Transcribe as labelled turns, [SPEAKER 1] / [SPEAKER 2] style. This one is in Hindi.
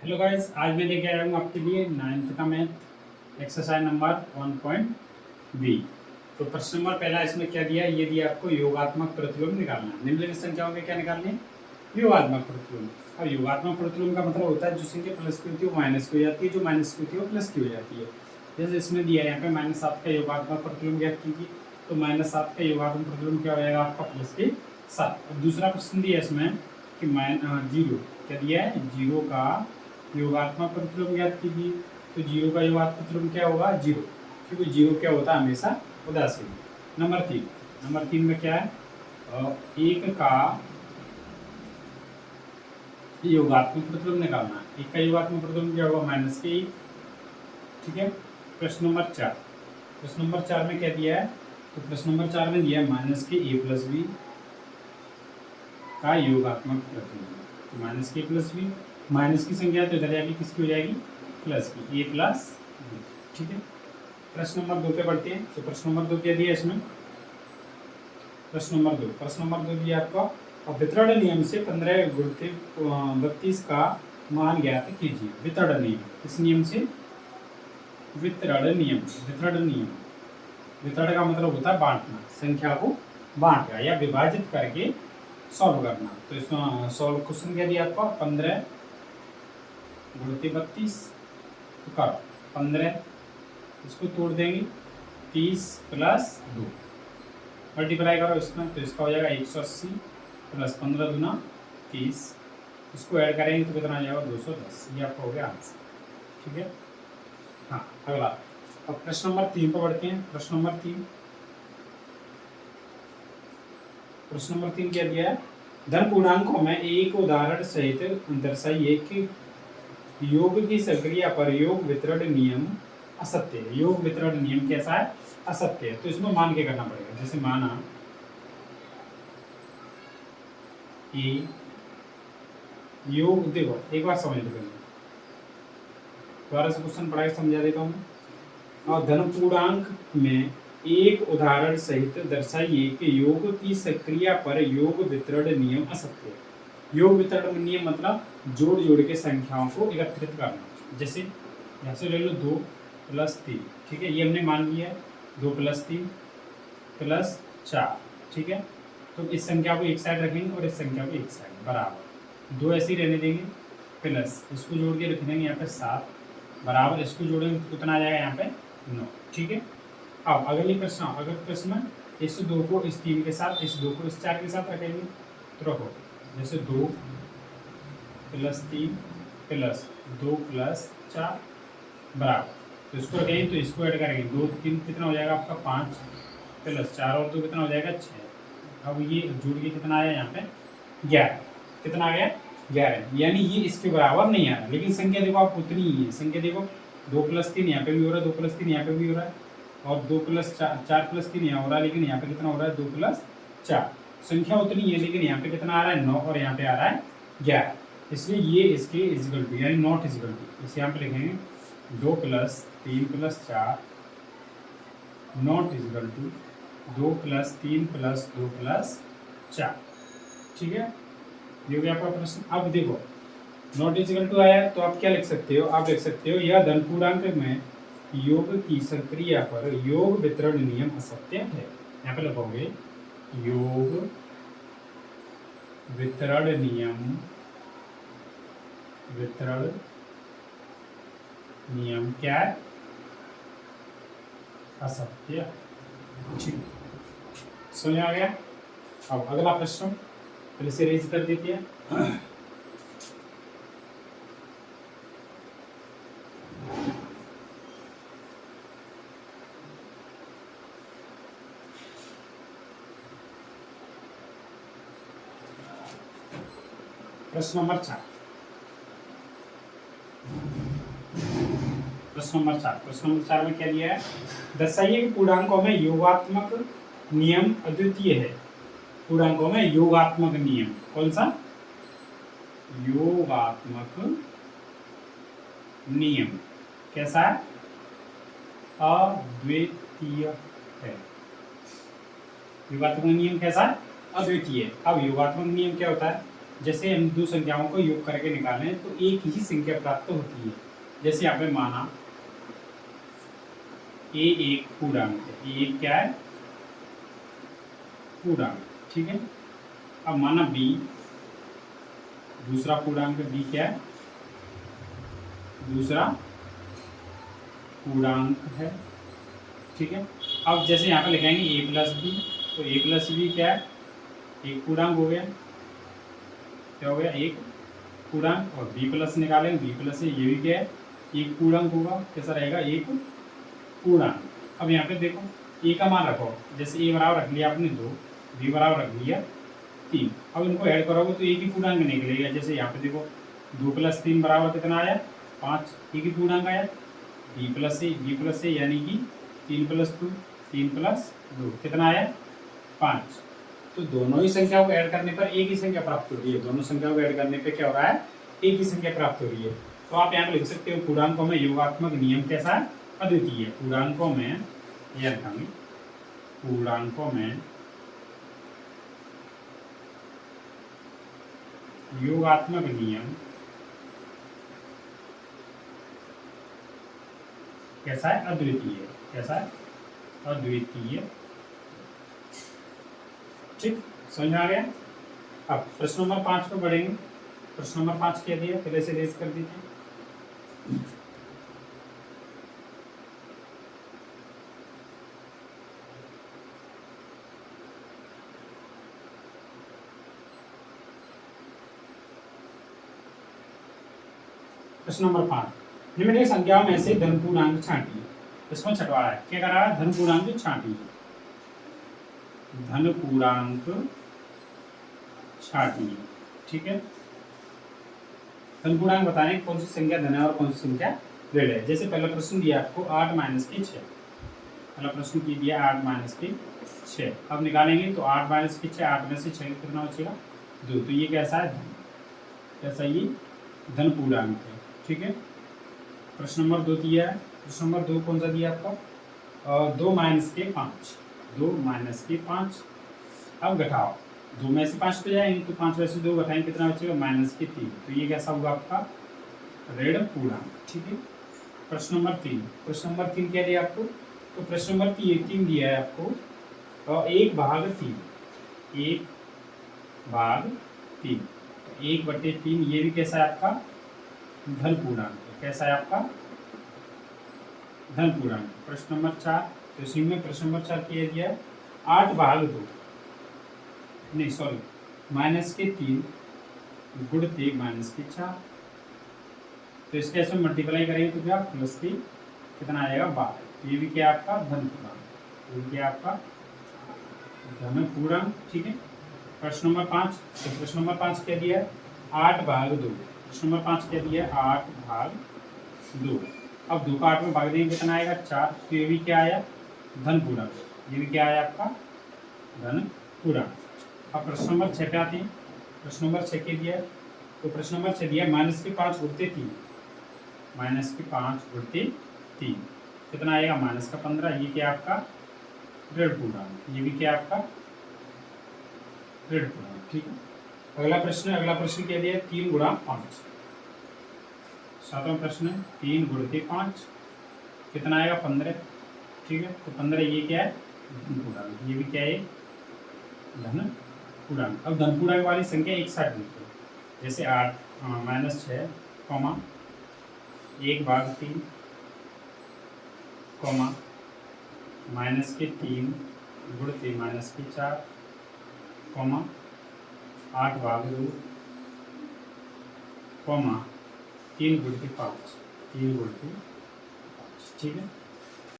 [SPEAKER 1] हेलो गाइस, आज मैं लेके आया हूँ आपके लिए 9th का मैथ एक्सरसाइज नंबर 1.b। तो प्रश्न नंबर पहला इसमें क्या दिया है, ये दिया आपको योगात्मक प्रतिलोम निकालना है। निम्नलिखित संख्याओं के क्या निकालने हैं? योगात्मक प्रतिलोम। और योगात्मक प्रतिलोम का मतलब होता है जो संख्या प्लस की होती है वो माइनस की हो जाती है, जो माइनस की होती है वो प्लस की हो जाती है। जैसे इसमें दिया है यहाँ पे -7 का योगात्मक प्रतिलोम ज्ञात कीजिए। तो -7 का योगात्मक प्रतिलोम क्या हो जाएगा आपका? प्लस के 7। और दूसरा प्रश्न दिया है इसमें कि जीरो क्या दिया है? जीरो का योगात्मक प्रतिलोम ज्ञात कीजिए। तो जीरो का योगात्मक प्रतिलोम क्या होगा? जीरो, क्योंकि जीरो क्या होता है? हमेशा उदासीन। नंबर 3 में क्या है? एक का योगात्मक प्रतिलोम निकालना है। एक का योगात्मक प्रतिलोम क्या होगा? -1। ठीक है। प्रश्न नंबर 4 में क्या दिया है? तो प्रश्न नंबर 4 में दिया है -a+b का योगात्मक प्रतिलोम। तो -a+b, माइनस की संख्या तो इधर जाएगी, किसकी हो जाएगी? प्लस की, a+b। ठीक है। प्रश्न नंबर 2 पे बढ़ते हैं। तो प्रश्न नंबर 2 क्या दिया इसमें? प्रश्न नंबर दो दिया आपका, और वितरण नियम से 15 गुणित 32 का मान ज्ञात कीजिए। वितरण नियम, किस नियम से? वितरण नियम। वितरण का मतलब होता है बांटना, संख्या को बांटना या विभाजित करके सॉल्व करना। तो इसमें सॉल्व क्वेश्चन क्या दिया आपको? 15 गुणित 32 तो करो 15, इसको तोड़ देंगे, 30 + 2 मल्टीप्लाई करो इसमें, तो इसका हो जाएगा 180 + 15 दूना 30। इसको ऐड करेंगे तो कितना आ जाएगा? 210। ये आपका हो गया आंसर। ठीक है। हाँ, अगला। अब प्रश्न नंबर 3 पर बढ़ते हैं। प्रश्न नंबर 3 क्या दिया है? धन पूर्णांकों में एक उदाहरण सहित दर्शाइए कि योग की संक्रिया पर योग वितरण नियम असत्य है। योग वितरण नियम कैसा है? असत्य है। तो इसमें मान के करना पड़ेगा। जैसे माना कि योग, देखो एक बार समझ लो, दोबारा से क्वेश्चन पढ़ा के समझा देता हूँ। और धन पूर्णांक में एक उदाहरण सहित दर्शाइए कि योग की संक्रिया पर योग वितरण नियम असत्य है। योग वितरण नियम मतलब जोड़ जोड़ के संख्याओं को एकत्रित करना। जैसे यहाँ से ले लो 2 + 3, ठीक है, ये हमने मान लिया है। 2 + 3 + 4, ठीक है। तो इस संख्या को एक साइड रखेंगे और इस संख्या को एक साइड, बराबर 2 ऐसे ही रहने देंगे, प्लस इसको जोड़ के रख देंगे यहाँ पे 7, बराबर इसको जोड़ेंगे तो कितना आ जाएगा यहाँ पे? 9। ठीक है। अब अगले प्रश्न में इस 2 को इस 3 के साथ, इस 2 को इस 4 के साथ रखेंगे। तो रखो, जैसे 2 + 3 + 2 + 4 बराबर, तो इसको रखेंगे तो इसको ऐड करेंगे, 2 3 कितना हो जाएगा आपका? 5 + 4 और 2 कितना हो जाएगा? 6। अब ये जोड़ के कितना आया यहाँ पे? 11। कितना आ गया? 11। यानी ये इसके बराबर नहीं आ रहा, लेकिन संख्या देखो आप उतनी ही है। संख्या देखो 2 + 3 यहाँ पे भी हो रहा है, 2 + 3 यहाँ पे भी हो रहा है, और 2 + 4 4 + 3 यहाँ हो रहा है, लेकिन यहाँ पे कितना हो रहा है? 2 + 4। संख्या उतनी है, लेकिन यहाँ पे कितना आ रहा है? 9, और यहाँ पे आ रहा है 11। इसलिए ये इसके इजिकल टू, यानी नॉट इजिकल टू, इसे यहाँ पे लिखेंगे 2 + 3 + 4 नॉट इजिकल टू 2 + 3 + 2 + 4। ठीक है। ये हो गया आपका प्रश्न। अब देखो, नॉट इजिकल टू आया तो आप क्या लिख सकते हो? आप लिख सकते हो यह धन पूर्णांक में योग की संक्रिया पर योग वितरण नियम असत्य है। यहाँ पे लिखोगे योग वितरण नियम क्या है? असत्य। ठीक, समझ आ गया। अब अगला प्रश्न पहले से रेज कर देते हैं। प्रश्न नंबर 4। प्रश्न नंबर 4 में क्या दिया है? दर्शाइए कि पूर्णांकों में योगात्मक नियम अद्वितीय है। पूर्णांकों में योगात्मक नियम कौन सा? योगात्मक नियम कैसा है? अद्वितीय है। योगात्मक नियम कैसा है? अद्वितीय। अब योगात्मक नियम क्या होता है? जैसे हम दो संख्याओं को योग करके निकालें तो एक ही संख्या प्राप्त होती है। जैसे यहाँ पे माना ए एक पूर्णांक है, ए एक क्या है, पूर्णांक, ठीक है। अब माना बी दूसरा पूर्णांक, बी क्या है, दूसरा पूर्णांक है, ठीक है। अब जैसे यहाँ पे लिखेंगे ए प्लस बी, तो ए प्लस बी क्या है, एक पूर्णांक हो गया, क्या हो गया, एक पूर्णांक। और बी प्लस निकालेंगे, बी प्लस है, ये भी क्या है, एक पूर्णांक होगा, कैसा रहेगा, एक पूर्णांक। अब यहाँ पे देखो ए का मान रखो, जैसे ए बराबर रख लिया आपने 2, बी बराबर रख लिया 3। अब इनको ऐड करोगे तो एक ही पूर्णांक निकलेगा। जैसे यहाँ पे देखो 2 + 3 बराबर कितना आया, 5, एक ही पूर्णांक आया। बी प्लस ए यानी कि 3 + 2, 3 + 2 कितना आया, 5। तो दोनों ही संख्याओं को ऐड करने पर एक ही संख्या प्राप्त हो रही है। दोनों संख्याओं को ऐड करने पे क्या हो रहा है, एक ही संख्या प्राप्त हो रही है। तो आप यहाँ पे लिख सकते हो पूर्णांकों में योगात्मक नियम कैसा है, अद्वितीय है। पूर्णांकों में यह रखेंगे, पूर्णांकों में योगात्मक नियम कैसा है, अद्वितीय। कैसा है, अद्वितीय। ठीक, समझ में आ गया। अब प्रश्न नंबर 5 पे बढ़ेंगे। प्रश्न नंबर 5 क्या दिया, पहले से रेज कर दीजिए। प्रश्न नंबर 5, निम्नलिखित संख्याओं में से धन पूर्णांक छांटिए। इसमें छठवाड़ा है, क्या कर रहा है, धन पूर्णांक छांटिए। धन पूर्णांक छांटिए, ठीक है। धन पूर्णांक बताने कौन सी संख्या धन है और कौन सी संख्या ऋण है। जैसे पहला प्रश्न दिया आपको 8 - 6, पहला प्रश्न की दिया 8 - 6। अब निकालेंगे तो 8 - 6, 8 में से 6 कितना बचेगा, 2। तो ये कैसा है, धन, कैसा, ये धन पूर्णांक है, ठीक है। प्रश्न नंबर 2 दिया है। प्रश्न नंबर 2 कौन सा दिया आपको, 2 - 5, 2 - 5। अब घटाओ, 2 में से 5 तो जाएंगे, तो 5 में से 2 घटाएंगे कितना बचेगा, -3। तो ये कैसा होगा आपका, ऋण पूर्णांक, ठीक है। प्रश्न नंबर 3, प्रश्न नंबर 3 क्या दिया आपको, तो प्रश्न नंबर 3 दिया है आपको 1/3, 1/3, 1/3, ये भी कैसा है आपका, धन पूर्णांक है। कैसा है आपका, धन पूर्णांक। प्रश्न नंबर 4, तो इसी में प्रश्न नंबर 4 किया दिया 8/2, नहीं सॉरी, -3 गुणित -4। तो इसके ऐसे मल्टीप्लाई करेंगे तो क्या, +3 कितना आएगा, 12। ये भी क्या आपका धन पूर्णांक, ये भी क्या आपका धन पूर्णांक, ठीक है। प्रश्न नंबर 5, तो प्रश्न नंबर 5 क्या दिया है, 8/2। प्रश्न नंबर 5 क्या दिया है, 8/2। अब 2 का 8 में भाग देंगे कितना आएगा, 4। तो ये भी क्या आया, धन पूर्णांक, ये भी क्या आया आपका धन पूर्णांक। अब प्रश्न नंबर 6 पे आते हैं। प्रश्न नंबर 6 के दिया, तो प्रश्न नंबर 6 दिया -5 गुणित 3, -5 गुणित 3 कितना आएगा, -15। ये क्या आपका ऋण पूर्णांक, ये भी क्या आपका ऋण पूर्णांक, ठीक है। अगला प्रश्न क्या दिया, 3 × 5। 7वां प्रश्न है 3 गुणित 5 कितना आएगा, 15, ठीक है। तो 15 ये क्या है, धन पूर्णांक, ये भी क्या है, धन पूर्णांक। अब धन पूर्णांक वाली संख्या एक साथ लिखो, जैसे 8 -6, 1/3, -3 गुणित -4, 8/2, 3 गुणित 5, 3 गुणित 5, ठीक है।